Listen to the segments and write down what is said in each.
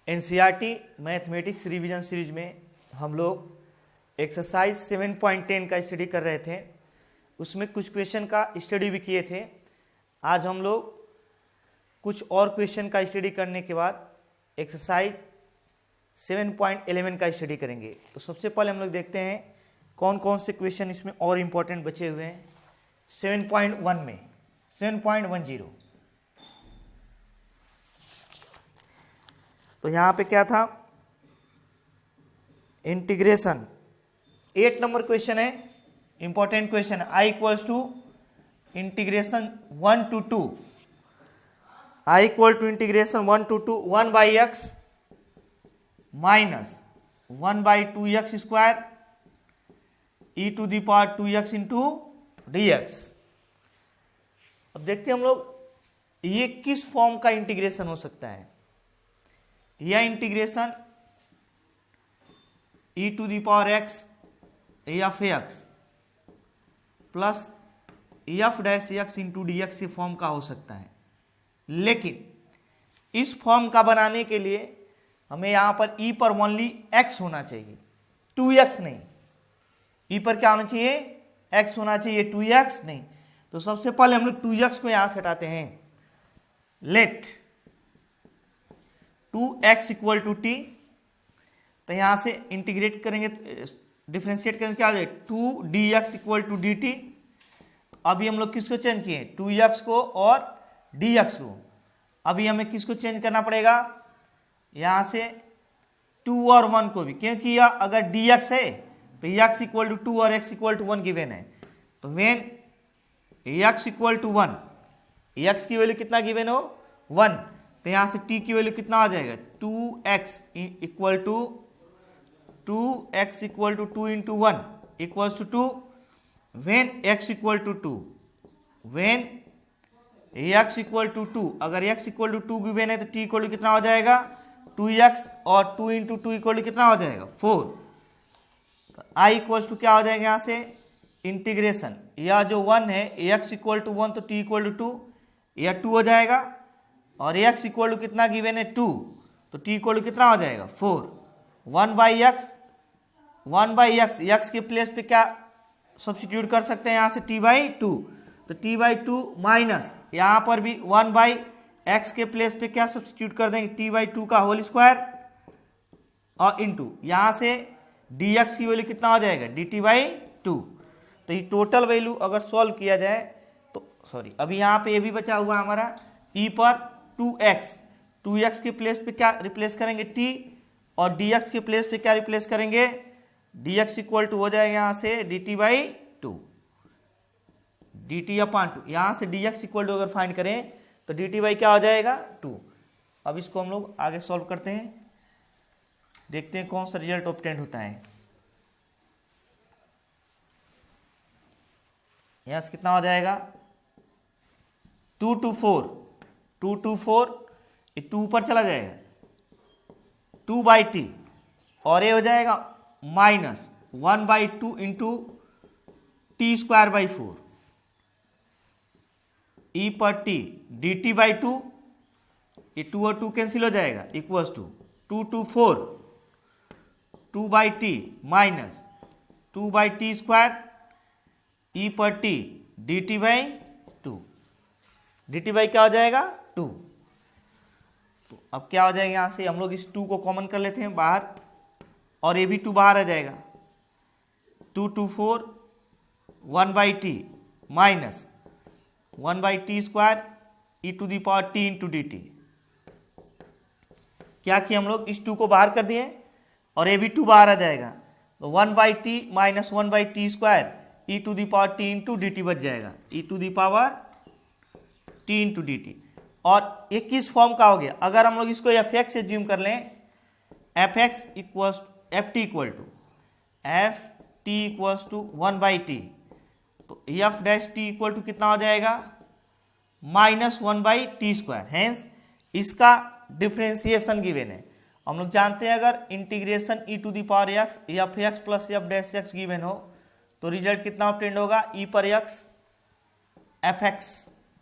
NCERT mathematics revision series में हम लोग एक्सरसाइज 7.10 का स्टडी कर रहे थे। उसमें कुछ क्वेश्चन का स्टडी भी किए थे। आज हम लोग कुछ और क्वेश्चन का स्टडी करने के बाद एक्सरसाइज 7.11 का स्टडी करेंगे। तो सबसे पहले हम लोग देखते हैं कौन कौन से क्वेश्चन इसमें और इम्पोर्टेंट बचे हुए हैं। 7.1 में 7.10 तो यहाँ पे क्या था, इंटीग्रेशन 8 नंबर क्वेश्चन है, important question. I equals to integration 1 to 2, I equal to integration 1 to 2 1 by x minus 1 by 2x square e to the power 2x into dx। अब देखते हैं हम लोग ये किस फॉर्म का इंटीग्रेशन हो सकता है। यह integration e to the power x F x plus F dash X into D X form का हो सकता है। लेकिन इस फॉर्म का बनाने के लिए हमें यहां पर e पर ओनली x होना चाहिए, 2x नहीं। e पर क्या होना चाहिए, x होना चाहिए, 2x नहीं। तो सबसे पहले हम लोग 2x को यहां से हटाते हैं। Late 2x equal to T, तो यहां से इंटीग्रेट करेंगे, डिफरेंशिएट करेंगे, क्या हो जाएगा 2dx equal to D T. अभी हम लोग किसको चेंज किए, 2x को और dx को। अभी हमें किसको चेंज करना पड़ेगा, यहां से 2 और 1 को भी, क्योंकि यह अगर dx है तो x इक्वल टू 2 और x इक्वल टू 1 गिवन है। तो when x equal to 1, x की वैल्यू कितना गिवन हो 1, तो यहां से t की वैल्यू कितना आ जाएगा 2x equal to 2x equal to 2 into 1 equals to 2। When x equal to 2, when x equal to 2, अगर x इक्वल टू 2 गिवन है तो t इक्वल टू कितना हो जाएगा 2x और 2 इंटू 2 इक्वल टू कितना हो जाएगा 4। तो i इक्वल्स टू क्या हो जाएगा यहां से इंटीग्रेशन, यह जो 1 है x इक्वल टू 1 तो t इक्वल टू 2, यह 2 हो जाएगा, और x इक्वल टू कितना गिवन है 2, तो t इक्वल टू कितना हो जाएगा 4। 1 बाई एक्स, x के प्लेस पे क्या सब्स्टिट्यूट कर सकते हैं यहां से t बाई 2, तो t बाई 2 माइनस यहां पर भी 1 बाई एक्स के प्लेस पे क्या सब्स्टिट्यूट कर देंगे t बाई 2 का होल स्क्वायर, और इंटू यहां से dx की वैल्यू कितना हो जाएगा dt बाई 2। तो ये टोटल वैल्यू अगर सॉल्व किया जाए तो सॉरी, अभी यहाँ पे ये भी बचा हुआ हमारा e पर 2x के प्लेस पे क्या रिप्लेस करेंगे t, और dx के प्लेस पे क्या रिप्लेस करेंगे dx इक्वल टू हो जाएगा यहाँ से dt बाई 2, dt अपॉन 2। यहाँ से dx इक्वल टू अगर फाइंड करें तो dt बाई क्या हो जाएगा 2। अब इसको हम लोग आगे सॉल्व करते हैं, देखते हैं कौन सा रिजल्ट ऑब्टेन होता है। यहाँ से कितना हो जाएगा 2 to 4, 2 to 4, ये 2 ऊपर चला जाएगा 2 बाई टी, और ये हो जाएगा minus 1 by 2 into T square by 4, ई पर टी डी टी बाई 2, ये 2 और 2 कैंसिल हो जाएगा, equals to 2 to 4 2 by T minus 2 by T square E पर T D T by 2, D T by क्या हो जाएगा 2। तो अब क्या हो जाएगा, यहां से हम लोग इस 2 को कॉमन कर लेते हैं बाहर, और ये भी 2 बाहर आ जाएगा, 2 to 4 1 by T minus 1 by T square E to the power T into D T. क्या किया हम लोग, इस 2 को बाहर कर दिए और ये भी 2 बाहर आ जाएगा, तो 1 by T minus 1 by T square E to the power T into D T बच जाएगा, E to the power T into D T. और ये किस फॉर्म का हो गया, अगर हम लोग इसको एफ एक्स से ज्यूम कर लें, f x equals f t equal to 1 by t, तो f dash t equal to कितना हो जाएगा minus 1 by T square. Hence इसका डिफ्रेंसिएशन गिवन है। हम लोग जानते हैं अगर integration e to the power x f x plus F dash x given हो तो रिजल्ट कितना ऑब्टेन होगा, ई पर x f x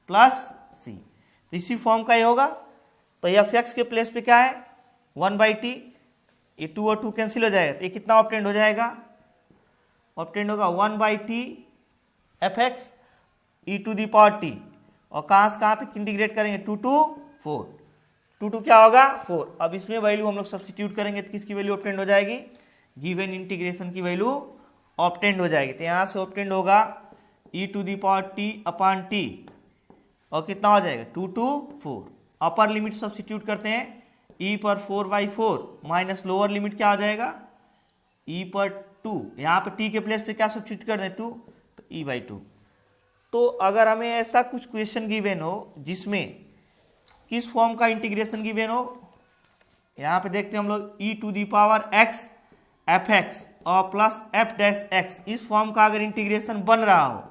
plus c, तो इसी फॉर्म का ही होगा। तो एफ एक्स के प्लेस पे क्या है 1/t, ये 2 और 2 कैंसिल हो जाएगा, तो ये कितना ऑब्टेंड हो जाएगा, ऑब्टेंड होगा 1/t fx e to the power t, और कहाँ से कहाँ तक इंटीग्रेट करेंगे 2 to 4, 2 to क्या होगा 4। अब इसमें वैल्यू हम लोग सब्स्टिट्यूट करेंगे तो किसकी वैल्यू ऑब्टेंड हो जाएगी, गिवन इंटीग्रेशन की वैल्यू ऑब्टेंड हो जाएगी। तो यहाँ से ऑब्टेंड होगा e to the power t upon t, और कितना हो जाएगा 2 to 4। अपर लिमिट सब्स्टिट्यूट करते हैं, e पर 4/4 माइनस लोअर लिमिट क्या हो जाएगा e पर 2, यहाँ पे t के प्लेस पे क्या सब्स्टिट्यूट कर दें 2, तो e/2। तो अगर हमें ऐसा कुछ क्वेश्चन गिवन हो जिसमें किस फॉर्म का इंटीग्रेशन गिवन हो, यहाँ पे देखते हैं हम लोग e to the power x fx और प्लस f डैश x, इस फॉर्म का अगर इंटीग्रेशन बन रहा हो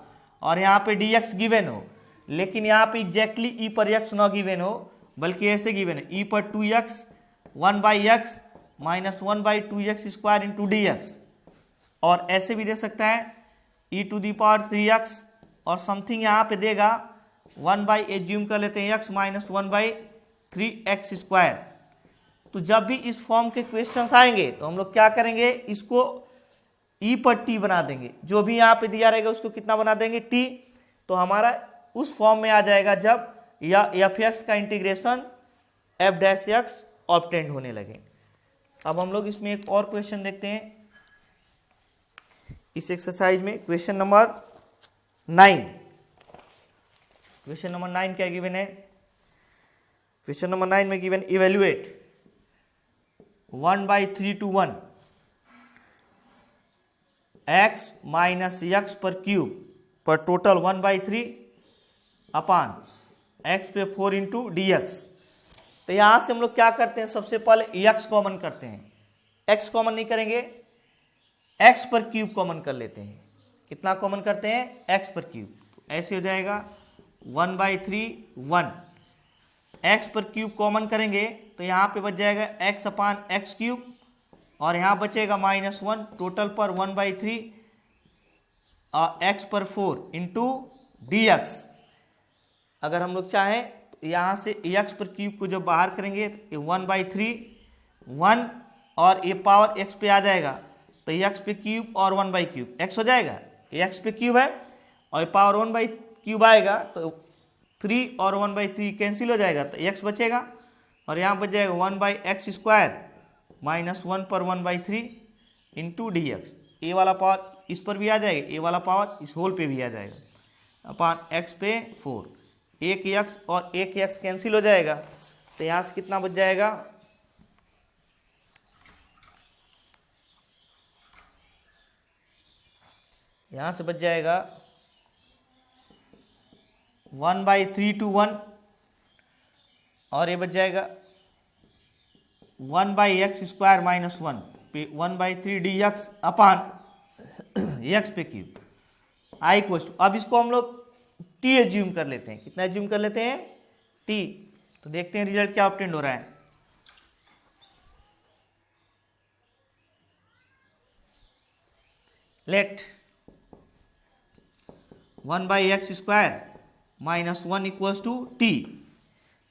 और यहाँ पे dx गिवन हो, लेकिन यहाँ पे एग्जैक्टली e पर x ना गिवन हो, बल्कि ऐसे गिवन है e पर 2x 1/x minus 1/2x square into dx, और ऐसे भी दे सकता है e to the power 3x और समथिंग यहाँ पे देगा 1/ एज्यूम कर लेते हैं x माइनस 1/3x स्क्वायर। तो जब भी इस फॉर्म के क्वेश्चंस आएंगे तो हम लोग क्या करेंगे, इसको e पर t बना देंगे, जो भी यहाँ पे दिया रहेगा उसको कितना बना देंगे t, तो हमारा उस फॉर्म में आ जाएगा जब या fx का integration f dash x obtained होने लगे। अब हम लोग इसमें एक और क्वेश्चन देखते हैं इस एक्सरसाइज में, क्वेश्चन नंबर 9। क्वेश्चन नंबर 9 क्या गिवन है, क्वेश्चन नंबर 9 में given evaluate 1/3 to 1 x minus x पर क्यूब पर टोटल 1/3 अपान x पे 4 इंटू dx। तो यहां से हम लोग क्या करते हैं, सबसे पहले x कॉमन करते हैं, x कॉमन नहीं करेंगे, x पर क्यूब कॉमन कर लेते हैं। कितना कॉमन करते हैं, x पर क्यूब, तो ऐसे हो जाएगा 1/3 1, x पर क्यूब कॉमन करेंगे तो यहाँ पे बच जाएगा x अपान एक्स क्यूब, और यहाँ बचेगा -1, टोटल पर 1/3 x पर 4 इंटू dx। अगर हम लोग चाहें तो यहाँ से x पर क्यूब को जब बाहर करेंगे तो 1/3 1 और ये पावर x पे आ जाएगा, तो x पे क्यूब और 1/क्यूब x हो जाएगा, x पे क्यूब है और पावर 1/क्यूब आएगा तो 3 और 1/3 कैंसिल हो जाएगा, तो x बचेगा, और यहाँ बच जाएगा 1/x स्क्वायर माइनस 1 पर 1/3 इंटू dx। ए वाला पावर इस पर भी आ जाएगा, ए वाला पावर इस होल पे भी आ जाएगा, अपान x पे 4, एक x और एक x कैंसिल हो जाएगा, तो यहाँ से कितना बच जाएगा, यहाँ से बच जाएगा 1/3 to 1, और ये बच जाएगा 1/x स्क्वायर माइनस 1 पे 1/3 dx अपान x पे क्यूब आई इक्वल्स। अब इसको हम लोग t एज्यूम कर लेते हैं, कितना एज्यूम कर लेते हैं t, तो देखते हैं रिजल्ट क्या ऑब्टेंड हो रहा है। Let 1/x square minus 1 equals to t,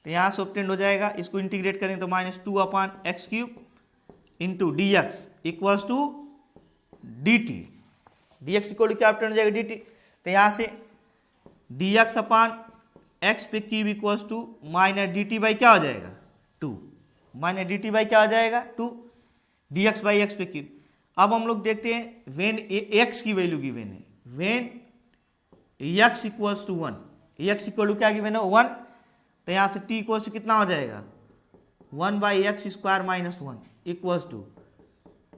तो यहाँ से ऑब्टेंड हो जाएगा, इसको इंटीग्रेट करें तो -2 upon x cube into dx equals to dt, dx equal to क्या ऑब्टेंड हो जाएगा dt, तो यहाँ से dx अपान एक्स पे cube equals to minus dt by क्या हो जाएगा 2, माइनस dt बाई क्या हो जाएगा 2, dx बाई एक्स पे क्यूब। अब हम लोग देखते हैं वेन x की वैल्यू गिवन है, when x equals to 1, x equal to क्या गिवन है 1, तो यहाँ से t इक्वल्स टू कितना हो जाएगा 1/x square minus 1 equals to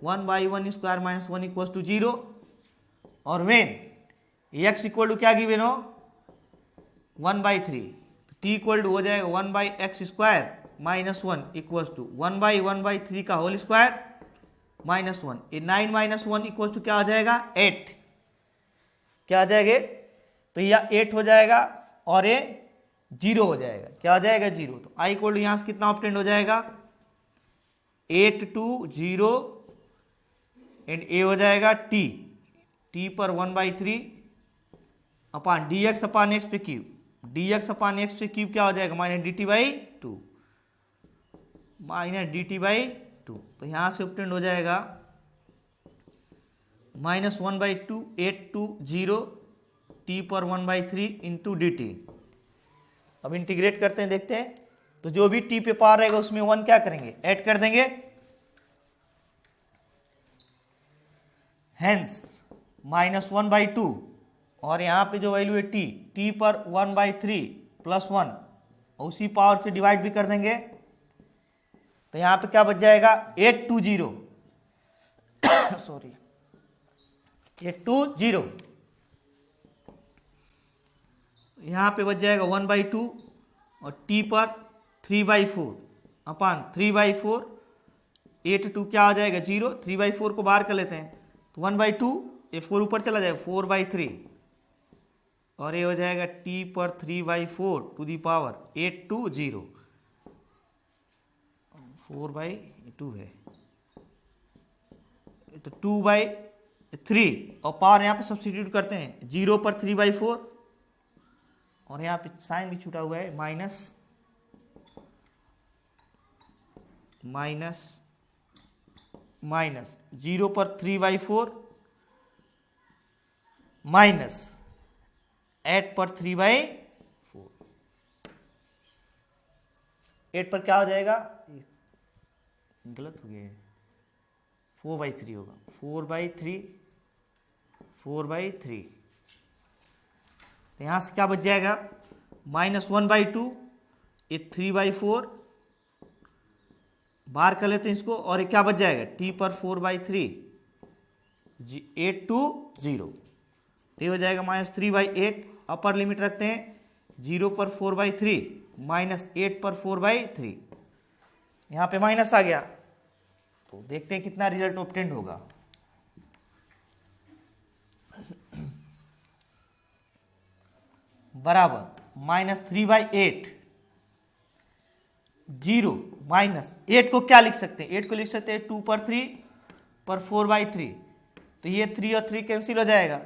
1/1 square minus 1 equals to 0, और वेन x इक्वल टू क्या गिवन हो 1/3, t इक्वल टू हो जाएगा 1/x square minus 1 equals to 1/1/3 का होल स्क्वायर माइनस 1, ये 9 माइनस 1 इक्वल्स टू क्या हो जाएगा 8, क्या हो जाएगा, तो यह 8 हो जाएगा और ये 0 हो जाएगा, क्या हो जाएगा 0, तो आई इक्वल टू यहाँ से कितना ऑब्टेंड हो जाएगा 8 to 0 एंड ए हो जाएगा t, t पर 1/3 अपान dx अपान एक्स पे क्यूब, dx अपान एक्स पे क्यूब क्या हो जाएगा minus dt by 2, minus D T by two. तो यहां से ऑब्टेंड हो जाएगा -1/2 8 to 0 t पर 1/3 इंटू डी टी। अब इंटीग्रेट करते हैं, देखते हैं। तो जो भी t पे पावर रहेगा उसमें 1 क्या करेंगे, ऐड कर देंगे। हेंस -1/2 और यहां पे जो वैल्यू है t पर 1/3 प्लस 1 उसी पावर से डिवाइड भी कर देंगे। तो यहां पे क्या बच जाएगा 820 सॉरी 820। यहां पे बच जाएगा 1/2 और t पर 3/4 अपान 3/4 8 2 क्या हो जाएगा 0, 3/4 को बाहर कर लेते हैं तो 1/2 ये 4 ऊपर चला जाएगा 4/3 और ये हो जाएगा t पर 3/4 टू दी पावर 820 4/2 है तो 2/3 और पावर यहाँ पे सब्स्टिट्यूट करते हैं 0 पर 3/4 और यहाँ पे साइन भी छूटा हुआ है माइनस 0 पर 3/4 माइनस 8 पर 3/4। 8 पर क्या हो जाएगा, गलत हो गया है, 4/3 होगा 4/3। तो यहां से क्या बच जाएगा -1/2 ये 3/4 बाहर कर लेते हैं इसको और ये क्या बच जाएगा t पर 4/3 820 तो ये हो जाएगा -3/8। अपर लिमिट रखते हैं 0 पर 4/3 -8 पर 4/3 यहां पे माइनस आ गया। तो देखते हैं कितना रिजल्ट ऑब्टेंड होगा। बराबर -3/8 0 -8 को क्या लिख सकते हैं, 8 को लिख सकते हैं 2 पर 3 पर 4/3 तो ये 3 और 3 कैंसिल हो जाएगा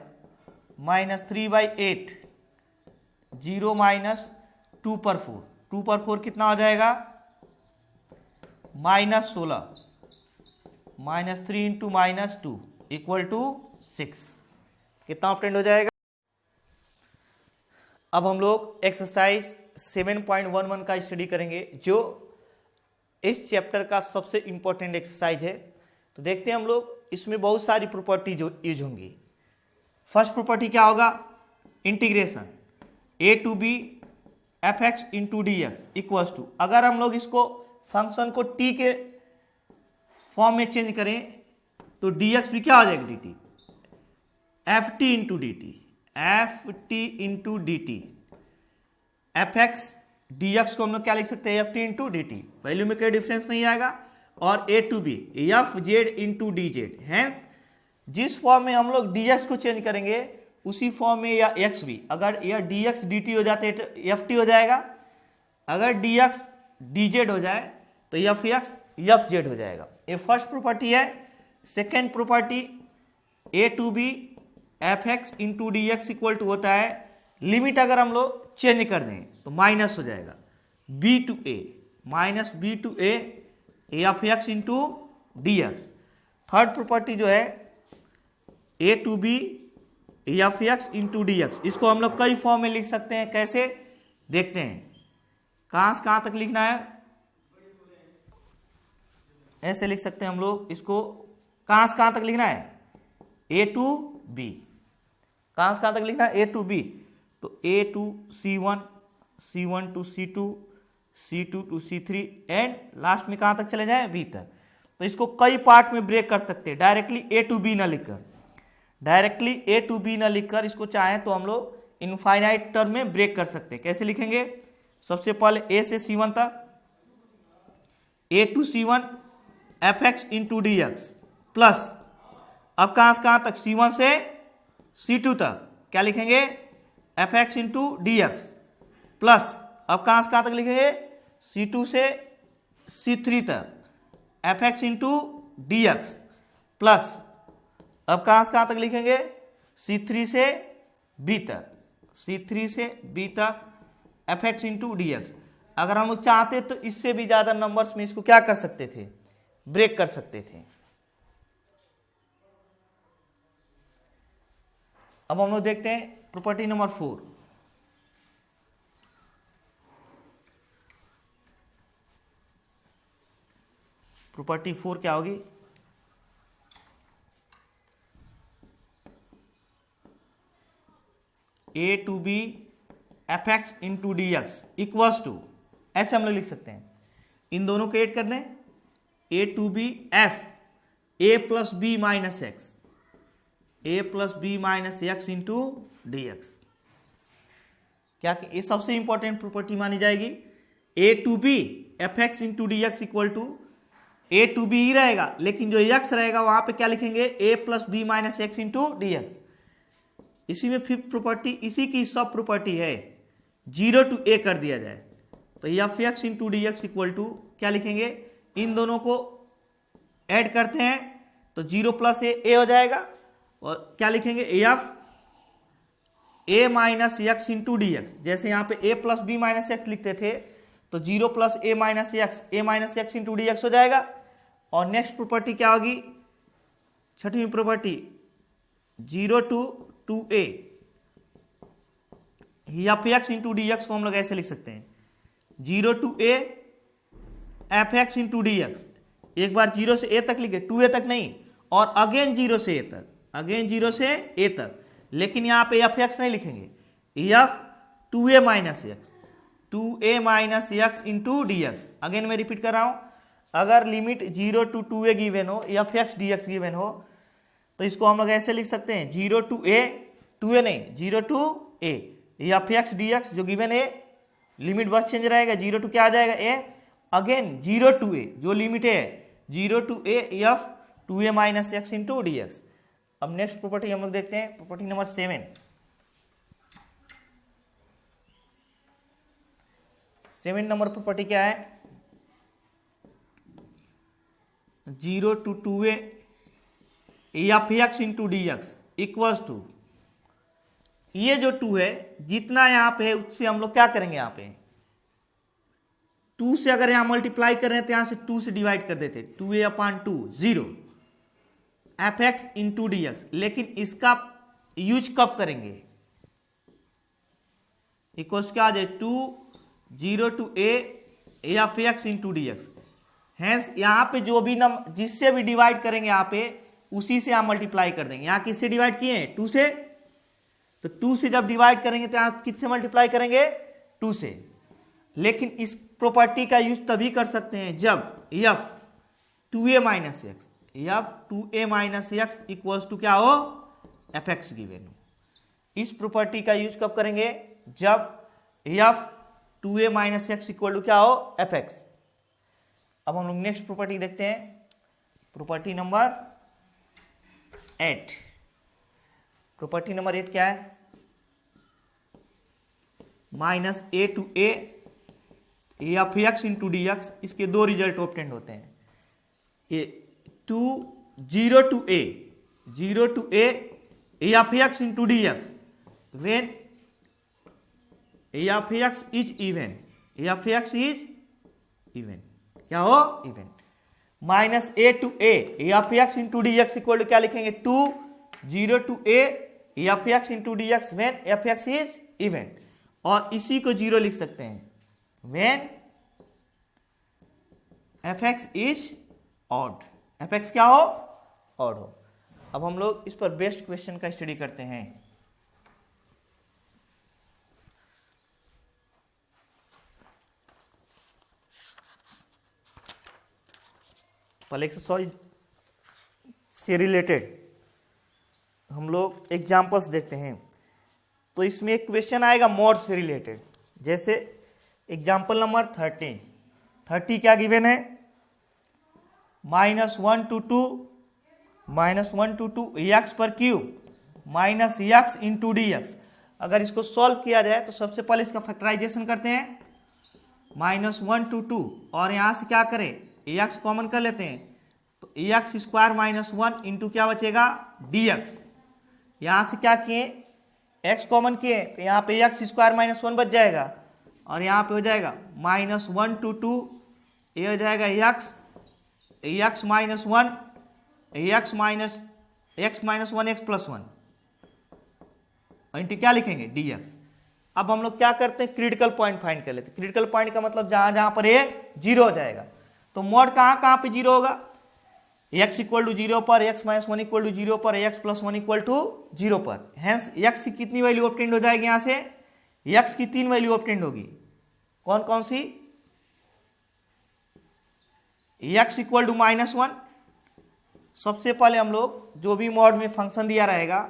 -3/8 0 -2 पर 4 2 पर 4 कितना हो जाएगा -16 -3 इंटू -2 इक्वल टू 6 कितना ऑब्टेंड हो जाएगा। अब हम लोग एक्सरसाइज 7.11 का स्टडी करेंगे जो इस चैप्टर का सबसे इंपॉर्टेंट एक्सरसाइज है। तो देखते हैं हम लोग इसमें बहुत सारी प्रॉपर्टी जो यूज होंगी। फर्स्ट प्रॉपर्टी क्या होगा, integration a to b fx into D x equals to, अगर हम लोग इसको फंक्शन को t के फॉर्म में चेंज करें तो dx भी क्या हो जाएगा dt ft into D T into D T fx dx को हम लोग क्या लिख सकते हैं ft into D T, value में कोई डिफरेंस नहीं आएगा। और a to B F Z into D Z, hence जिस फॉर्म में हम लोग dx को चेंज करेंगे उसी फॉर्म में या x भी, अगर यह dx dt हो जाते तो ft हो जाएगा, अगर dx dz हो जाए तो fx fz हो जाएगा। ये फर्स्ट प्रॉपर्टी है। Second property a to B fx into D x equal to होता है, लिमिट अगर हम लोग चेंज कर दें तो माइनस हो जाएगा b to a minus b to a fx into D X. Third property जो है a to B fx into D X, इसको हम लोग कई फॉर्म में लिख सकते हैं। कैसे देखते हैं, कहां से कहां तक लिखना है, ऐसे लिख सकते हैं हम लोग इसको। कहां से कहां तक लिखना है a टू b, कहां से कहां तक लिखना है a टू b, तो a to c1 c1 to c2 c2 to c3 and last में कहां तक चले जाए b तक। तो इसको कई पार्ट में ब्रेक कर सकते हैं, डायरेक्टली a टू b ना लिखकर, डायरेक्टली a टू b ना लिखकर इसको चाहें तो हम लोग इनफाइनाइट टर्म में ब्रेक कर सकते हैं। कैसे लिखेंगे, सबसे पहले a से c1 तक a to c1 fx into D X plus, अब कहां से कहां तक c1 से c2 तक क्या लिखेंगे fx into D X plus, अब कहां से कहां तक लिखेंगे c2 से c3 तक fx into D X plus, अब कहां से कहां तक लिखेंगे c3 से b तक, c3 से b तक fx इंटू डी एक्स। अगर हम लोग चाहते तो इससे भी ज्यादा नंबर्स में इसको क्या कर सकते थे, ब्रेक कर सकते थे। अब हम लोग देखते हैं प्रॉपर्टी नंबर 4। प्रॉपर्टी 4 क्या होगी, a to B f x into D x equals to, ऐसे हम लोग लिख सकते हैं, इन दोनों को ऐड कर दें, a to B f a plus b minus x, a plus b minus x into D x. क्या ये सबसे इंपॉर्टेंट प्रॉपर्टी मानी जाएगी। A to B f x into D x equal to, a to b ही रहेगा लेकिन जो x रहेगा वहां पे क्या लिखेंगे, a plus b minus x into D x. इसी में फिफ्थ प्रॉपर्टी, इसी की सब प्रॉपर्टी है, 0 टू ए कर दिया जाए तो F x into D x equal to क्या लिखेंगे, इन दोनों को ऐड करते हैं तो 0 प्लस ए हो जाएगा, और क्या लिखेंगे, f a minus x into D x. जैसे यहाँ पे a plus b minus x लिखते थे तो 0 plus a minus x into D x हो जाएगा। और नेक्स्ट प्रॉपर्टी क्या होगी, छठवीं property, 0 to 2a, F x into D x को हम लोग ऐसे लिख सकते हैं, 0 to A F x into D x. एक बार 0 से a तक लिखे, 2a तक नहीं, और अगेन 0 से a तक, अगेन 0 से a तक, लेकिन यहां पे एफ एक्स नहीं लिखेंगे, F 2a minus x, 2a minus x into D x. Again मैं रिपीट कर रहा हूं, अगर लिमिट 0 टू 2a गिवन हो, F X D x given हो, तो इसको हम लोग ऐसे लिख सकते हैं, 0 टू ए, 2a नहीं, 0 to A, F X D X जो गिवन है, लिमिट बस चेंज रहेगा, 0 टू क्या आ जाएगा ए, अगेन 0 टू ए जो लिमिट है 0 to A F 2a minus x into D x. अब नेक्स्ट प्रॉपर्टी हम लोग देखते हैं, प्रॉपर्टी नंबर 7। 7 नंबर प्रॉपर्टी क्या है, 0 to 2a F x into D x equals to, ये जो 2 है जितना यहां पे है उससे हम लोग क्या करेंगे, यहां पे 2 से अगर यहां मल्टीप्लाई कर रहे हैं तो यहां से 2 से डिवाइड कर देते, 2a upon 2 0 F x into D x. लेकिन इसका यूज कब करेंगे, इक्वल्स क्या आ जाए, 2 0 to A F x into D X. Hence यहां पे जो भी नंबर जिससे भी डिवाइड करेंगे यहां पे उसी से आप मल्टीप्लाई कर देंगे। यहां किससे डिवाइड किए हैं, 2 से, तो 2 से जब डिवाइड करेंगे तो यहां किससे मल्टीप्लाई करेंगे, 2 से। लेकिन इस प्रॉपर्टी का यूज तभी कर सकते हैं जब F 2a minus x, F 2a minus X equals to क्या हो, एफ एक्स गिवन हो। इस प्रॉपर्टी का यूज कब करेंगे, जब F 2a minus x equal to क्या हो, एफ एक्स। अब हम लोग नेक्स्ट प्रॉपर्टी देखते हैं, प्रॉपर्टी नंबर 8। प्रॉपर्टी नंबर 8 क्या है, minus A to A F x into D X. इसके दो रिजल्ट ऑब्टेंड होते हैं, A 0 to A F x into D X when F X is even, F X is even, क्या हो, even. Minus A to A F x into D x equal to क्या लिखेंगे, 2 0 to A F x into D X when F X is even. और इसी को 0 लिख सकते हैं when F X is odd, F x क्या हो, ऑड हो। अब हम लोग इस पर बेस्ट क्वेश्चन का स्टडी करते हैं। पहले एक्सरसाइज से रिलेटेड हम लोग एग्जाम्पल्स देखते हैं। तो इसमें एक क्वेश्चन आएगा मॉड से रिलेटेड, जैसे एग्जाम्पल नंबर 30 क्या गिवन है, -1 to 2 एक्स पर cube minus x into D x. अगर इसको सॉल्व किया जाए तो सबसे पहले इसका फैक्टराइजेशन करते हैं, -1 to 2 और यहां से क्या करें, एक्स कॉमन कर लेते हैं तो एक्स स्क्वायर -1 इंटू क्या बचेगा, डी एक्स। यहां से क्या किए, एक्स कॉमन किए तो यहाँ पे एक्स स्क्वायर -1 बच जाएगा, और यहाँ पे हो जाएगा -1 to 2, ये हो जाएगा x minus 1 x minus 1 x plus 1 into क्या लिखेंगे dx। अब हम लोग क्या करते हैं, क्रिटिकल पॉइंट फाइंड कर लेते हैं। क्रिटिकल पॉइंट का मतलब जहां जहां पर ये जीरो हो जाएगा। तो मॉड कहां पे जीरो होगा, x इक्वल टू जीरो पर, x minus 1 equal to zero पर, x plus 1 equal to zero पर। हेंस x की कितनी वैल्यू ऑब्टेंड हो जाएगी, यहां से x की 3 वैल्यू ऑब्टेंड होगी। कौन कौन सी, x इक्वल टू -1, सबसे पहले हम लोग जो भी मॉड में फंक्शन दिया रहेगा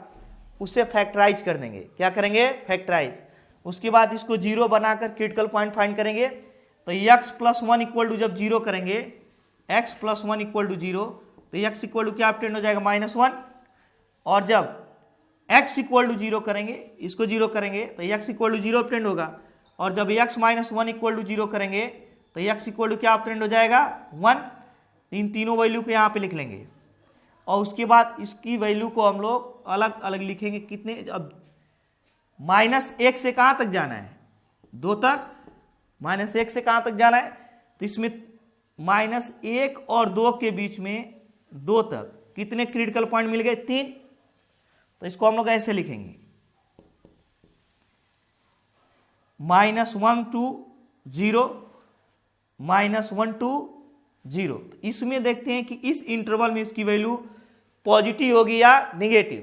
उसे फैक्टराइज कर देंगे। क्या करेंगे, फैक्टराइज। उसके बाद इसको जीरो बनाकर क्रिटिकल पॉइंट फाइंड करेंगे। तो x प्लस 1 इक्वल टू जब जीरो करेंगे, x plus 1 equal to zero, तो x इक्वल टू क्या ऑब्टेंड हो जाएगा, -1। और जब x इक्वल टू जीरो करेंगे, इसको जीरो करेंगे तो x equal to zero obtained होगा। और जब x minus 1 equal to zero करेंगे तो x इक्वल टू क्या ऑब्टेंड हो जाएगा, 1। इन तीनों वैल्यू को यहाँ पे लिख लेंगे और उसके बाद इसकी वैल्यू को हम लोग अलग अलग लिखेंगे। कितने, अब -1 से कहां तक जाना है, 2 तक। -1 से कहां तक जाना है, तो इसमें -1 और 2 के बीच में 2 तक कितने क्रिटिकल पॉइंट मिल गए, 3। तो इसको हम लोग ऐसे लिखेंगे, -1 to 0, -1 to 0। इसमें देखते हैं कि इस इंटरवल में इसकी वैल्यू पॉजिटिव होगी या निगेटिव।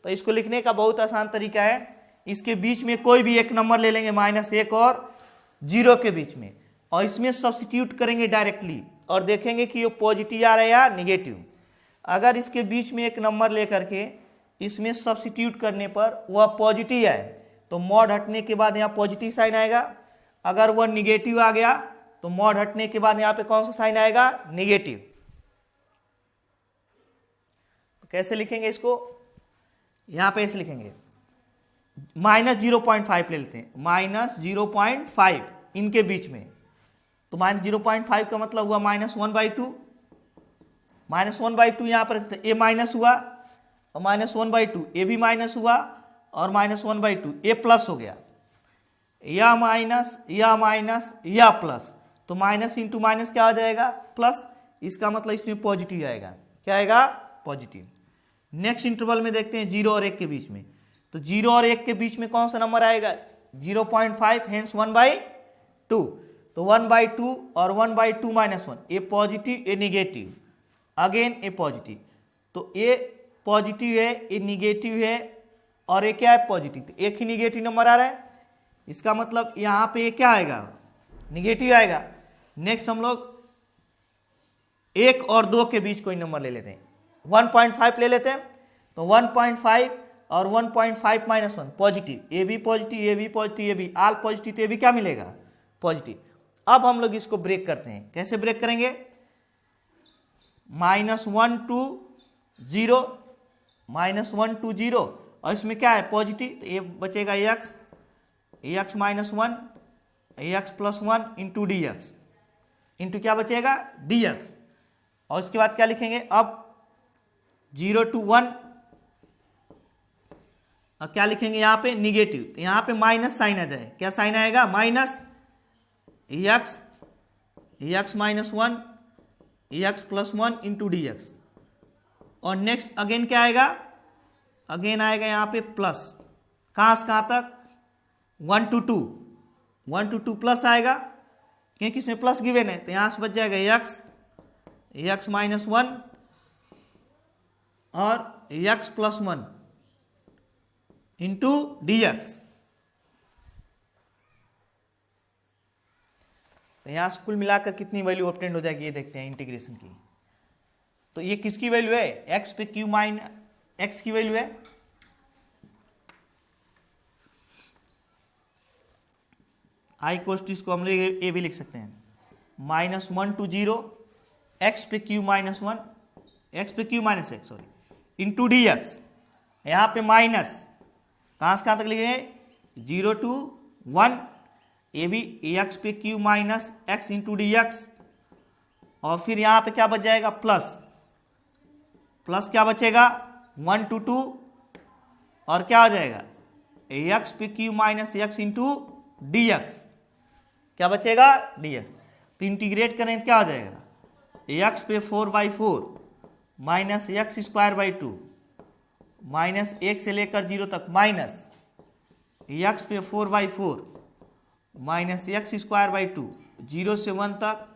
तो इसको लिखने का बहुत आसान तरीका है, इसके बीच में कोई भी एक नंबर ले लेंगे -1 और 0 के बीच में, और इसमें सब्स्टिट्यूट करेंगे डायरेक्टली और देखेंगे कि ये पॉजिटिव आ रहा है या निगेटिव। अगर इसके बीच में एक नंबर लेकर के इसमें सब्स्टिट्यूट करने पर वह पॉजिटिव आए तो मॉड हटने के बाद यहाँ पॉजिटिव साइन आएगा। अगर वह निगेटिव आ गया तो मॉड हटने के बाद यहाँ पे कौन सा साइन आएगा, निगेटिव। तो कैसे लिखेंगे इसको, यहाँ पे ऐसे लिखेंगे, -0.5 ले लेते हैं, -0.5 इनके बीच में। तो -0.5 का मतलब हुआ -1/2, -1/2 यहाँ पर ए माइनस हुआ और -1/2 ए भी माइनस हुआ और -1/2 ए प्लस हो गया, या माइनस या माइनस या प्लस। तो माइनस इंटू माइनस क्या हो जाएगा, प्लस। इसका मतलब इसमें पॉजिटिव आएगा, क्या आएगा, पॉजिटिव। नेक्स्ट इंटरवल में देखते हैं 0 और 1 के बीच में। तो 0 और 1 के बीच में कौन सा नंबर आएगा, 0.5, हेंस 1/2। तो 1/2 और 1/2 -1, ए पॉजिटिव ए निगेटिव, अगेन ए पॉजिटिव। तो ए पॉजिटिव है, ए निगेटिव है और ए क्या है, पॉजिटिव। तो एक ही निगेटिव नंबर आ रहा है, इसका मतलब यहाँ पे क्या आएगा, निगेटिव आएगा। नेक्स्ट हम लोग 1 और 2 के बीच कोई नंबर ले लेते हैं, 1.5 ले लेते हैं। तो 1.5 और 1.5 -1 पॉजिटिव, ए भी पॉजिटिव, ए भी पॉजिटिव, ए भी ऑल पॉजिटिव, तो ए भी क्या मिलेगा, पॉजिटिव। अब हम लोग इसको ब्रेक करते हैं, कैसे ब्रेक करेंगे, -1 to 0, -1 to 0, और इसमें क्या है, पॉजिटिव। तो ये बचेगा x minus 1 x plus 1 into dx, into क्या बचेगा, dx। और उसके बाद क्या लिखेंगे, अब 0 to 1, और क्या लिखेंगे यहाँ पे, निगेटिव। तो यहाँ पे माइनस साइन आ जाए, क्या साइन आएगा, minus x minus 1 x plus 1 into dx। और नेक्स्ट अगेन क्या आएगा, अगेन आएगा यहाँ पे प्लस, कहां से कहां तक, 1 to 2, 1 to 2 प्लस आएगा, क्योंकि इसमें प्लस गिवन है। तो यहां से बच जाएगा x माइनस 1 और x प्लस 1 इंटू dx। तो यहां से कुल मिलाकर कितनी वैल्यू ऑब्टेंड हो जाएगी, ये देखते हैं इंटीग्रेशन की। तो ये किसकी वैल्यू है, x पे q माइनस x की वैल्यू है, आई कोस्ट, इसको हम लोग ए भी लिख सकते हैं, -1 to 0 x पे q माइनस 1, x पे q minus x sorry, into dx। यहाँ पे माइनस कहां से कहां तक लिखेंगे, 0 to 1, ये भी x पे q minus x into dx। और फिर यहाँ पे क्या बच जाएगा, प्लस, प्लस क्या बचेगा, 1 to 2, और क्या हो जाएगा, x पे q minus x into dx। क्या बचेगा dx। तो इंटीग्रेट करें तो क्या हो जाएगा x पे 4/4 minus x square by 2 minus 1 से लेकर 0 तक माइनस x पे 4/4 माइनस एक्स स्क्वायर बाई 2 0 से 1 तक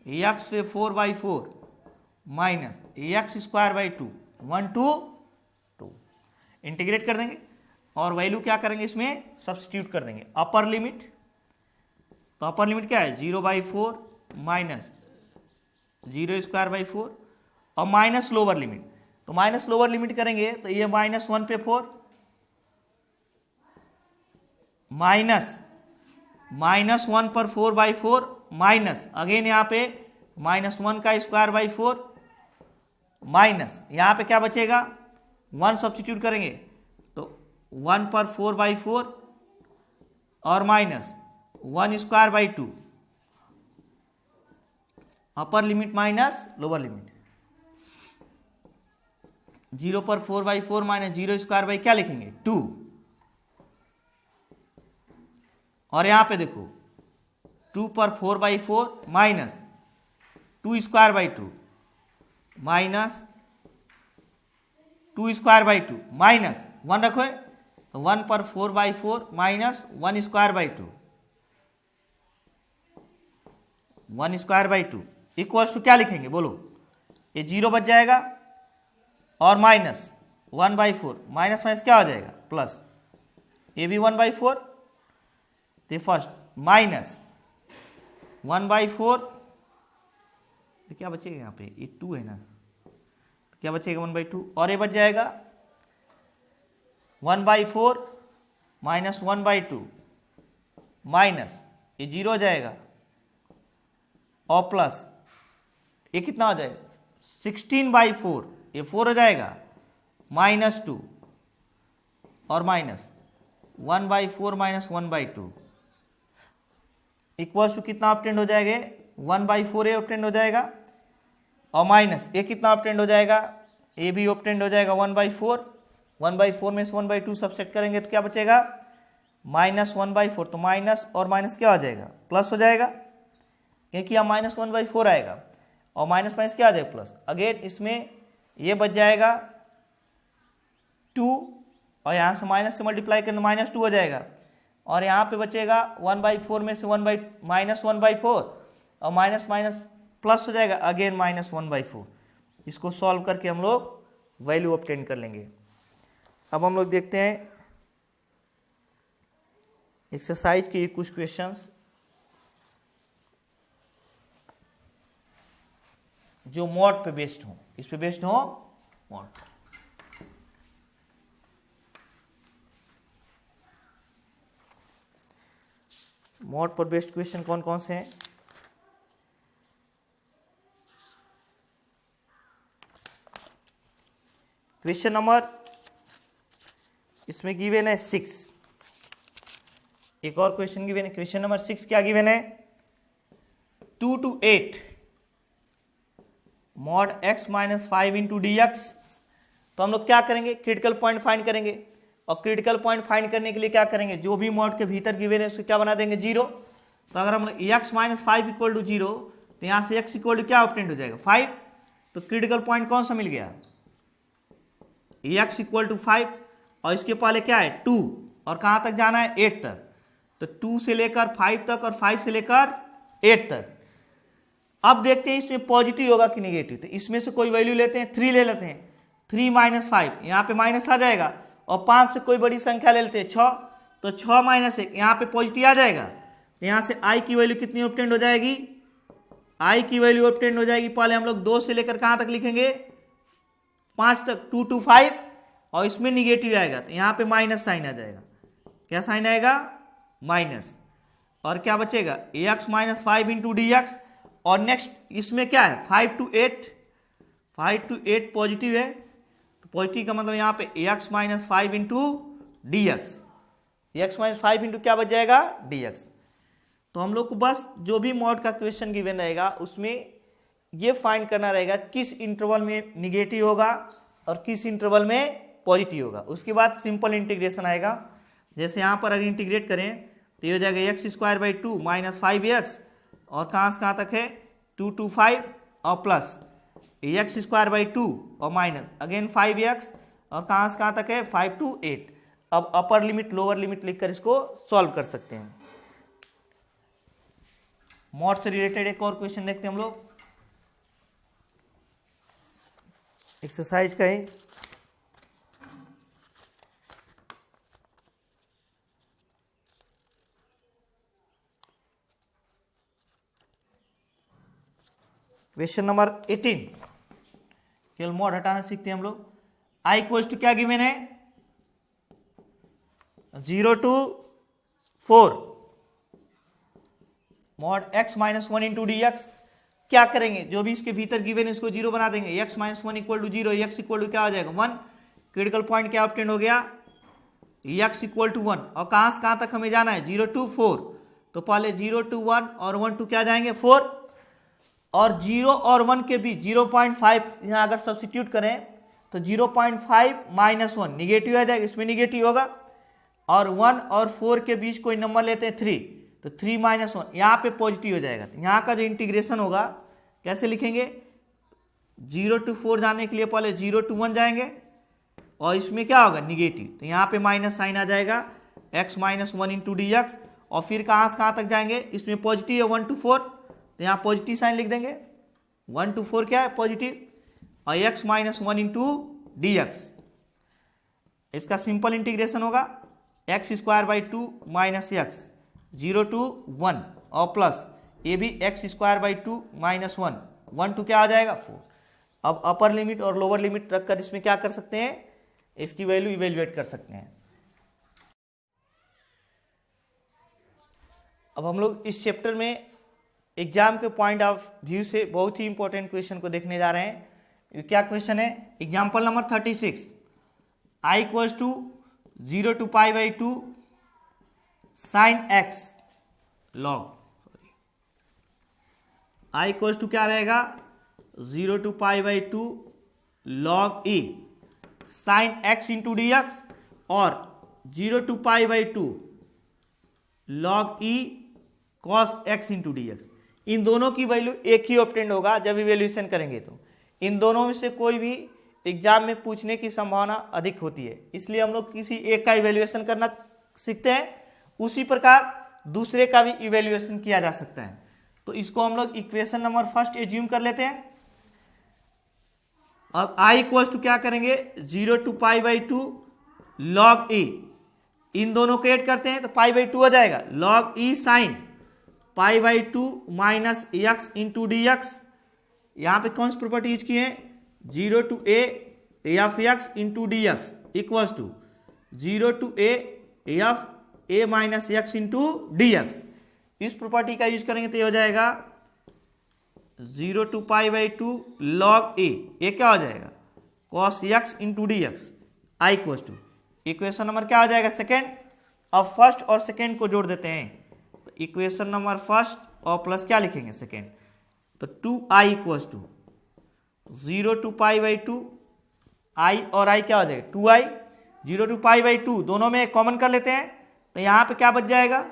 x पे 4/4 minus x square by 2 1 to 2 integrate कर देंगे और वैल्यू क्या करेंगे इसमें सब्स्टिट्यूट कर देंगे। अपर लिमिट, तो अपर लिमिट क्या है 0/4 माइनस 0 स्क्वायर बाई 4 और माइनस लोअर लिमिट, तो माइनस लोअर लिमिट करेंगे तो ये -1 पे 4 माइनस -1 पर 4/4 माइनस अगेन यहाँ पे -1 का स्क्वायर बाई 4 माइनस यहाँ पे क्या बचेगा 1 सब्स्टिट्यूट करेंगे तो 1 पर 4/4 और minus 1 square by 2 upper limit minus lower limit 0 पर 4/4 माइनस 0 स्क्वायर बाई क्या लिखेंगे 2 और यहां पे देखो 2 पर 4/4 minus 2 square by 2 minus 2 square by 2 minus 1 रखो तो 1 पर 4/4 minus 1 square by 2 1 square by 2 equals to क्या लिखेंगे बोलो, ये 0 बच जाएगा और माइनस 1/4 माइनस माइनस क्या हो जाएगा प्लस, ये भी 1/4 तो फर्स्ट माइनस 1/4 क्या बचेगा यहाँ पे ये 2 है ना, तो क्या बचेगा 1/2 और ये बच जाएगा 1/4 माइनस 1/2 माइनस ये 0 हो जाएगा और प्लस ये कितना हो जाएगा 16/4 ये 4 हो जाएगा -2 और माइनस 1/4 माइनस 1/2 इक्वल्स टू कितना ऑब्टेंड हो जाएगा 1/4 ये ऑब्टेंड हो जाएगा और माइनस ये कितना ऑब्टेंड हो जाएगा ये भी ऑब्टेंड हो जाएगा 1/4 में से 1/2 सबसेट करेंगे तो क्या बचेगा -1/4 तो माइनस और माइनस क्या हो जाएगा प्लस हो जाएगा क्योंकि यहाँ -1/4 आएगा और माइनस माइनस क्या आ जाएगा प्लस, अगेन इसमें ये बच जाएगा 2 और यहाँ से माइनस से मल्टीप्लाई करना -2 हो जाएगा और यहाँ पे बचेगा 1/4 में से -1/4 और माइनस माइनस प्लस हो जाएगा अगेन -1/4। इसको सॉल्व करके हम लोग वैल्यू ऑब्टेन कर लेंगे। अब हम लोग देखते हैं एक्सरसाइज के कुछ क्वेश्चंस जो मॉड पे बेस्ड हो, इस पे बेस्ड हो मॉड। मॉड पर बेस्ड क्वेश्चन कौन कौन से हैं, क्वेश्चन नंबर इसमें गिवन है 6, एक और क्वेश्चन गिवन है क्वेश्चन नंबर 6 क्या गिवन है 2 to 8 mod x - 5 into dx। तो हम लोग क्या करेंगे क्रिटिकल पॉइंट फाइंड करेंगे और क्रिटिकल पॉइंट फाइंड करने के लिए क्या करेंगे जो भी मॉड के भीतर गिवन है उसको क्या बना देंगे 0। तो अगर हम x - 5 इक्वल टू 0 तो यहाँ से x इक्वल टू क्या ऑब्टेंड हो जाएगा 5, तो क्रिटिकल पॉइंट कौन सा मिल गया x इक्वल टू 5 और इसके पहले क्या है 2 और कहाँ तक जाना है 8 तक, तो 2 से लेकर 5 तक और 5 से लेकर 8 तक। अब देखते हैं इसमें पॉजिटिव होगा कि नेगेटिव, तो इसमें से कोई वैल्यू लेते हैं 3 ले लेते हैं 3 - 5 यहाँ पे माइनस आ जाएगा और 5 से कोई बड़ी संख्या ले लेते हैं 6, तो 6 - 1 यहाँ पे पॉजिटिव आ जाएगा, तो यहाँ से i की वैल्यू कितनी ऑब्टेंड हो जाएगी, i की वैल्यू ऑब्टेंड हो जाएगी पहले हम लोग 2 से लेकर कहाँ तक लिखेंगे 5 तक 2 to 5 और इसमें निगेटिव आएगा तो यहाँ पे माइनस साइन आ जाएगा, क्या साइन आएगा माइनस, और क्या बचेगा x - 5 इंटू dx और नेक्स्ट इसमें क्या है 5 to 8 पॉजिटिव है, तो पॉजिटिव का मतलब यहाँ पे x - 5 into dx, x - 5 into क्या बच जाएगा dx। तो हम लोग को बस जो भी मॉड का क्वेश्चन गिवन रहेगा उसमें ये फाइंड करना रहेगा किस इंटरवल में निगेटिव होगा और किस इंटरवल में पॉजिटिव होगा, उसके बाद सिंपल इंटीग्रेशन आएगा। जैसे यहाँ पर अगर इंटीग्रेट करें तो ये हो जाएगा x square by 2 minus 5x और कहाँ से कहाँ तक है 2 to 5 और प्लस एक्स स्क्वायर बाई 2 और माइनस अगेन 5x और कहाँ से कहाँ तक है 5 to 8। अब अपर लिमिट लोअर लिमिट लिखकर इसको सॉल्व कर सकते हैं। मॉड से रिलेटेड एक और क्वेश्चन देखते हैं हम लोग, एक्सरसाइज का ही। क्वेश्चन नंबर 18, केवल मॉड हटाना सीखते हैं हम लोग। आई इक्वल्स टू क्या गिवन है 0 to 4 mod x minus 1 into D x. क्या करेंगे, जो भी इसके भीतर गिवन है इसको जीरो बना देंगे। x minus 1 equal to zero, x equal to क्या हो जाएगा 1। क्रिटिकल पॉइंट क्या ऑब्टेन हो गया x इक्वल टू 1 और कहां से कहां तक हमें जाना है 0 to 4। तो पहले 0 to 1 और 1 to क्या जाएंगे 4 और 0 और 1 के बीच 0.5 यहाँ अगर सब्स्टिट्यूट करें तो 0.5 माइनस 1 निगेटिव आ जाएगा, इसमें निगेटिव होगा। और 1 और 4 के बीच कोई नंबर लेते हैं 3, तो 3 माइनस 1 यहाँ पे पॉजिटिव हो जाएगा। तो यहाँ का जो इंटीग्रेशन होगा कैसे लिखेंगे 0 to 4 जाने के लिए पहले 0 to 1 जाएंगे और इसमें क्या होगा निगेटिव, तो यहाँ पे माइनस साइन आ जाएगा x minus 1 into D x. और फिर कहाँ से कहाँ तक जाएंगे, इसमें पॉजिटिव है 1 to 4 तो यहाँ पॉजिटिव साइन लिख देंगे। 1 to 4 क्या है पॉजिटिव और x minus 1 into D x. इसका सिंपल इंटीग्रेशन होगा x square by 2 minus x 0 to 1 और प्लस ये भी x square by 2 minus 1 to क्या आ जाएगा 4। अब अपर लिमिट और लोअर लिमिट रखकर इसमें क्या कर सकते हैं, इसकी वैल्यू इवेल्युएट कर सकते हैं। अब हम लोग इस चैप्टर में एग्जाम के पॉइंट ऑफ व्यू से बहुत ही इंपॉर्टेंट क्वेश्चन को देखने जा रहे हैं। क्या क्वेश्चन है, example number 36, I equals to 0 to pi by 2 sine x log, I equals to क्या रहेगा 0 to pi by 2 log e sine x into D x और 0 to pi by 2 log e cos x into D x. इन दोनों की value एक ही obtained होगा जब evaluation करेंगे, तो इन दोनों में से कोई भी एग्जाम में पूछने की संभावना अधिक होती है, इसलिए हम लोग किसी एक का इवेल्यूएशन करना सीखते हैं, उसी प्रकार दूसरे का भी इवेल्यूएशन किया जा सकता है। तो इसको हम लोग इक्वेशन नंबर फर्स्ट एज्यूम कर लेते हैं। अब आई इक्वल्स टू क्या करेंगे 0 to पाई बाई 2 लॉग ई, इन दोनों को ऐड करते हैं तो पाई बाई 2 हो जाएगा log e sine pi by 2 minus x into D x. यहाँ पे कौन सी प्रॉपर्टी यूज की है 0 to a f x into D x equals to 0 to a f a minus x into D x. इस property का use करेंगे तो ये हो जाएगा 0 to pi by 2 log a, ये क्या हो जाएगा cos x into D x I equals to equation number क्या हो जाएगा सेकेंड। अब फर्स्ट और सेकेंड को जोड़ देते हैं तो इक्वेशन नंबर फर्स्ट और प्लस क्या लिखेंगे सेकेंड, तो 2i equals to 0 to pi by 2 i और i क्या हो जाएगा 2i 0 to पाई बाई 2 दोनों में कॉमन कर लेते हैं तो यहाँ पे क्या बच जाएगा,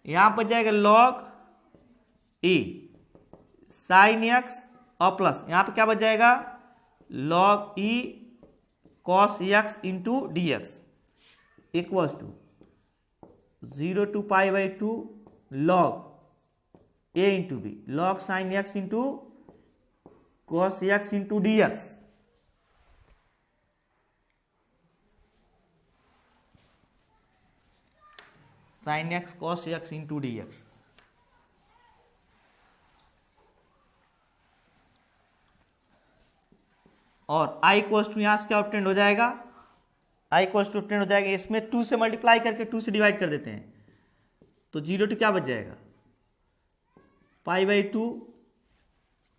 यहाँ बच जाएगा लॉग e साइन एक्स और प्लस यहाँ पे क्या बच जाएगा log e cos x into D x equals to 0 to pi by 2 log a into b log sine x into cos x into D x. Sine x cos x into D x. और I equals to यहां से क्या obtained हो जाएगा, आई equals to obtained हो जाएगा, इसमें 2 से मल्टीप्लाई करके 2 से डिवाइड कर देते हैं तो 0 to क्या बच जाएगा पाई बाई 2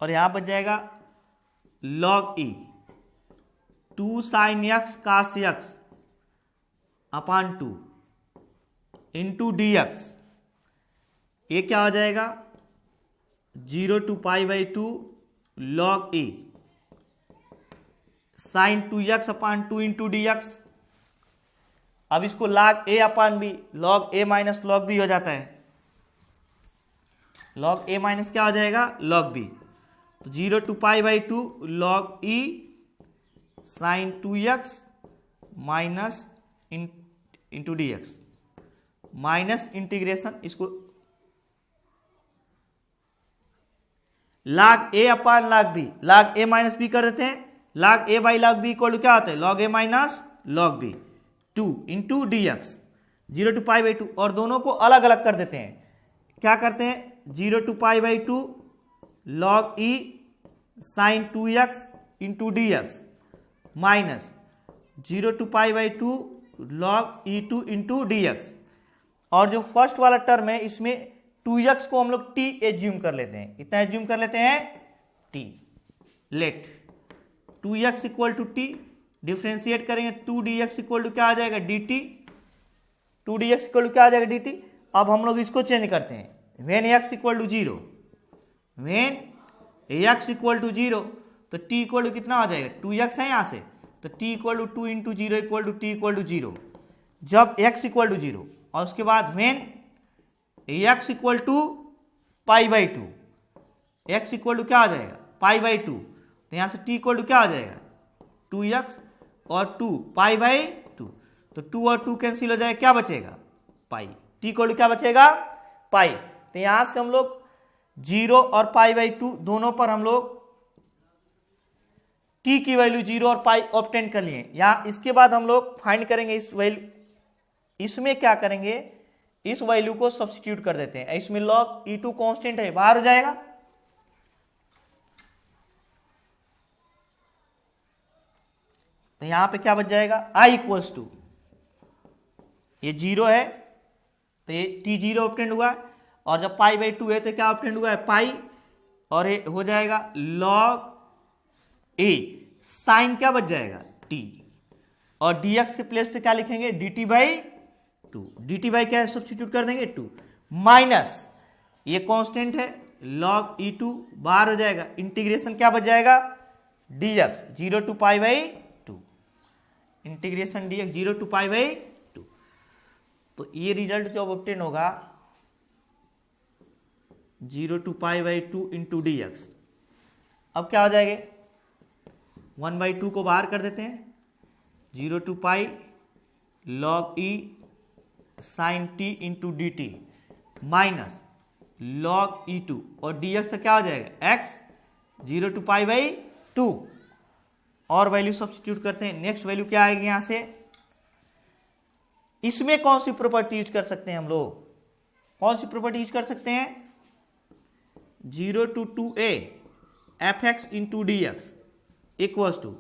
और यहां बच जाएगा log e 2 sine x cos x upon 2 into D x. ये क्या हो जाएगा 0 to pi by 2 log e sine 2x upon 2 into D x. अब इसको log a upon b, log a minus log b हो जाता है, log a माइनस क्या हो जाएगा log b। तो 0 to pi by 2 log e साइन 2x minus into D x minus integration, इसको log a upon log b, log a minus b कर देते हैं, log a by log b equal to क्या होता है log a minus log b 2 into D x 0 to pi by 2, और दोनों को अलग अलग कर देते हैं। क्या करते हैं 0 to pi by 2 log e साइन 2x into D x minus 0 to pi by 2 log e2 into D x, और जो फर्स्ट वाला टर्म है इसमें 2x को हम लोग t एज्यूम कर लेते हैं, इतना एज्यूम कर लेते हैं t। Let 2x equal to t, differentiate करेंगे 2dx इक्वल टू क्या आ जाएगा dt, 2dx इक्वल टू क्या आ जाएगा dt। अब हम लोग इसको चेंज करते हैं, when x equal to 0, when x equal to 0 तो t इक्वल टू कितना हो जाएगा 2x है यहां से, तो t equal to 2 into 0 equal to t equal to 0 जब x इक्वल टू 0, और उसके बाद when x equal to pi by 2, x equal to क्या आ जाएगा पाई बाई 2, तो यहां से t इक्वल टू क्या आ जाएगा 2x और 2 पाई बाई 2, तो 2 और 2 कैंसिल हो जाएगा, क्या बचेगा पाई, t इक्वल टू क्या बचेगा पाई। तो यहां से हम लोग 0 और पाई बाई 2 दोनों पर हम लोग t की वैल्यू 0 और पाई ऑब्टेन कर लिए। यहां इसके बाद हम लोग फाइंड करेंगे इस वैल्यू, इसमें क्या करेंगे इस वैल्यू को सब्स्टिट्यूट कर देते हैं, इसमें log e2 कांस्टेंट है बाहर हो जाएगा, तो यहां पे क्या बच जाएगा i इक्वल्स टू, ये 0 है तो ये t0 ऑब्टेन हुआ है, और जब पाई बाई 2 है तो क्या ऑब्टेन हुआ है पाई, और ये हो जाएगा log a साइन क्या बच जाएगा t, और dx के प्लेस पे क्या लिखेंगे dt बाई 2, dt बाई क्या सब्स्टिट्यूट कर देंगे 2 माइनस ये कांस्टेंट है log e2 बाहर हो जाएगा, इंटीग्रेशन क्या बच जाएगा dx 0 to pi by 2, integration dx 0 to pi by 2। तो ये रिजल्ट जो ऑब्टेन होगा 0 to pi by 2 into D x, अब क्या हो जाएगा 1 बाई 2 को बाहर कर देते हैं, 0 to pi log e sine t into D t minus log e2, और dx से क्या हो जाएगा x 0 टू पाई बाई 2, और वैल्यू सब्स्टिट्यूट करते हैं। नेक्स्ट वैल्यू क्या आएगी यहां से, इसमें कौन सी प्रॉपर्टी यूज कर सकते हैं हम लोग, कौन सी प्रॉपर्टी यूज कर सकते हैं 0 to 2a fx into D x equals to,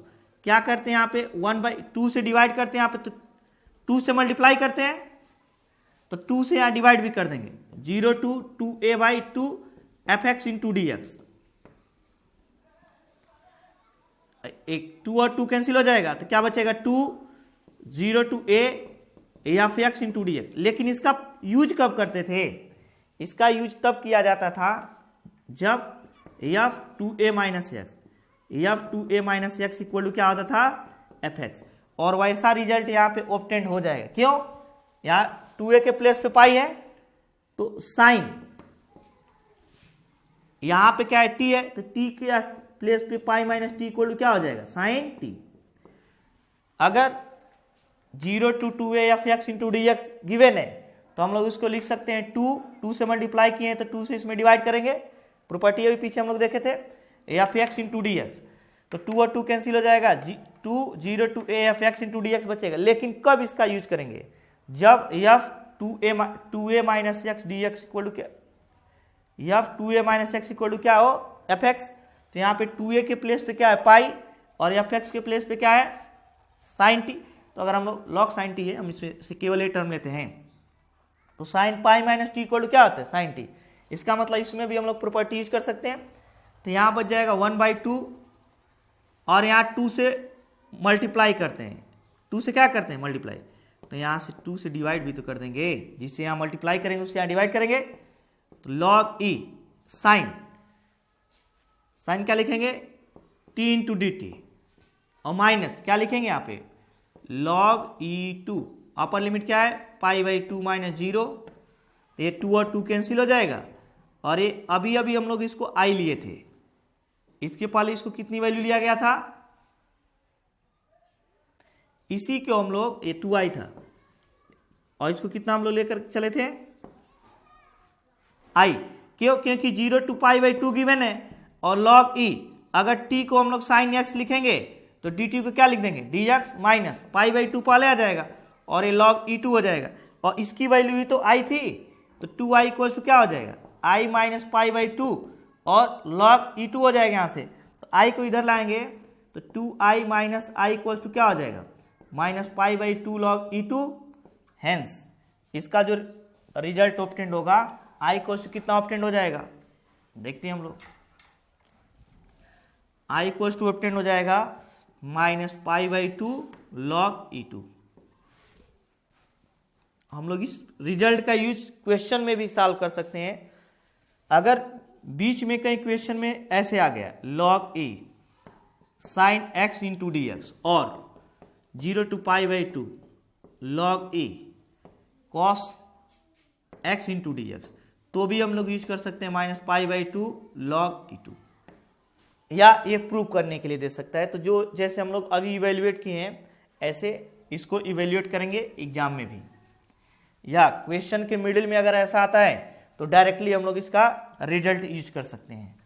क्या करते हैं यहाँ पे 1 बाई 2 से डिवाइड करते हैं, यहाँ पे तो 2 से मल्टीप्लाई करते हैं तो 2 से यहाँ डिवाइड भी कर देंगे, 0 to 2a by 2 fx into D x, एक 2 और 2 कैंसिल हो जाएगा तो क्या बचेगा 2 0 to a f x into D x. लेकिन इसका यूज कब करते थे, इसका यूज तब किया जाता था जब F 2a minus x, F 2a minus x equal to क्या होता था एफ एक्स, और वैसा रिजल्ट यहाँ पे ऑब्टेन हो जाएगा। क्यों, यहाँ 2a के प्लेस पे पाई है तो साइन, यहां पे क्या है t है तो t के प्लेस पे pi minus t equal to क्या हो जाएगा साइन t। अगर 0 to 2a F x into D x given है तो हम लोग इसको लिख सकते हैं 2 से मल्टीप्लाई किए हैं तो 2 से इसमें डिवाइड करेंगे, प्रॉपर्टी अभी पीछे हम लोग देखे थे f x into D x, तो 2 और 2 कैंसिल हो जाएगा, 0 to a f x into D x बचेगा। लेकिन कब इसका यूज करेंगे, जब F 2a minus x D x equal to क्या, f 2a minus x equal to क्या हो एफ एक्स, तो यहाँ पे 2a के प्लेस पे क्या है पाई और एफ एक्स के प्लेस पे क्या है साइन टी। तो अगर हम लोग लॉग साइन टी है, हम इससे केवल ये टर्म लेते हैं, तो sine pi minus t equal to क्या होता है साइन टी। इसका मतलब इसमें भी हम लोग प्रॉपर्टी यूज कर सकते हैं, तो यहाँ बच जाएगा 1/2 और यहाँ 2 से मल्टीप्लाई करते हैं, 2 से क्या करते हैं मल्टीप्लाई, तो यहाँ से 2 से डिवाइड भी तो कर देंगे, जिससे यहाँ मल्टीप्लाई करेंगे उससे यहाँ डिवाइड करेंगे, तो लॉग ई साइन, साइन क्या लिखेंगे टी इंटू डी टी, और माइनस क्या लिखेंगे यहाँ पे log e two upper limit क्या है π/2 माइनस 0, तो ये 2 और 2 कैंसिल हो जाएगा। और ये अभी अभी हम लोग इसको i लिए थे, इसके पहले इसको कितनी वैल्यू लिया गया था, इसी को हम लोग, ये 2i था और इसको कितना हम लोग लेकर चले थे i, क्यों, क्योंकि 0 to π/2 गिवन है और log e, अगर t को हम लोग sin x लिखेंगे तो dt को क्या लिख देंगे dx माइनस π/2 पहले आ जाएगा और ये log e2 हो जाएगा, और इसकी वैल्यू ही तो i थी, तो 2i इक्वल टू क्या हो जाएगा i माइनस π/2 और log e2 हो जाएगा यहाँ से, तो i को इधर लाएंगे तो 2i minus i equal to क्या हो जाएगा माइनस π/2 log e2। हेंस इसका जो रिजल्ट ऑब्टेंड होगा i इक्वल टू कितना ऑब्टेंड हो जाएगा, देखते हैं हम लोग, i इक्वल टू ऑब्टेंड हो जाएगा माइनस π/2 log e2। हम लोग इस रिजल्ट का यूज क्वेश्चन में भी सॉल्व कर सकते हैं। अगर बीच में कहीं क्वेश्चन में ऐसे आ गया log e sin x into D x और 0 to π/2 log e cos x into D x, तो भी हम लोग यूज कर सकते हैं माइनस π/2 log e2, या ये प्रूव करने के लिए दे सकता है। तो जो जैसे हम लोग अभी इवेल्युएट किए हैं ऐसे इसको इवेल्युएट करेंगे एग्जाम में भी, या क्वेश्चन के मिडिल में अगर ऐसा आता है तो डायरेक्टली हम लोग इसका रिजल्ट यूज कर सकते हैं।